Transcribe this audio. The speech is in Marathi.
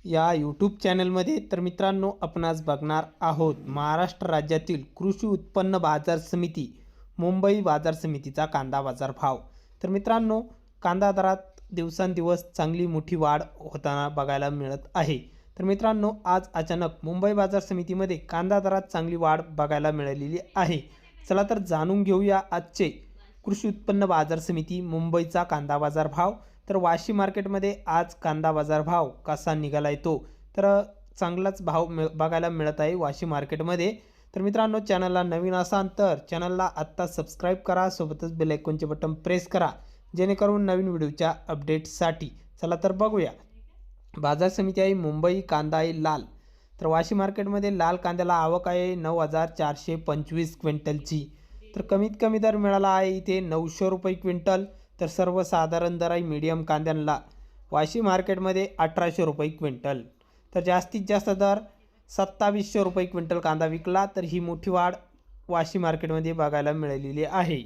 या यूट्यूब चॅनलमध्ये तर मित्रांनो आपण आज बघणार आहोत महाराष्ट्र राज्यातील कृषी उत्पन्न बाजार समिती मुंबई बाजार समितीचा कांदा बाजार भाव। तर मित्रांनो कांदा दरात दिवसांदिवस चांगली मोठी वाढ होताना बघायला मिळत आहे। तर मित्रांनो आज अचानक मुंबई बाजार समितीमध्ये कांदा दरात चांगली वाढ बघायला मिळालेली आहे। चला तर जाणून घेऊया आजचे कृषी उत्पन्न बाजार समिती मुंबईचा कांदा बाजार भाव। तर वाशी मार्केटमध्ये आज कांदा बाजार भाव कसा निघालाय तो तर चांगलाच भाव बघायला मिळत आहे वाशी मार्केटमध्ये। तर मित्रांनो चॅनलला नवीन असाल तर चॅनलला आत्ता सबस्क्राईब करा, सोबतच बेल आयकॉनचे बटन प्रेस करा जेणेकरून नवीन व्हिडिओच्या अपडेट्ससाठी। चला तर बघूया बाजार समिती आहे मुंबई कांदा आहे लाल। तर वाशी मार्केटमध्ये लाल कांद्याला आवक आहे 9425 क्विंटलची। तर कमीत कमी दर मिळाला आहे इथे 900 रुपये क्विंटल। तर सर्वसाधारण दर आहे मीडियम कांद्यांना वाशी मार्केटमध्ये 1800 रुपये क्विंटल। तर जास्तीत जास्त दर 2700 रुपये क्विंटल कांदा विकला। तर ही मोठी वाढ वाशी मार्केटमध्ये बघायला मिळालेली आहे।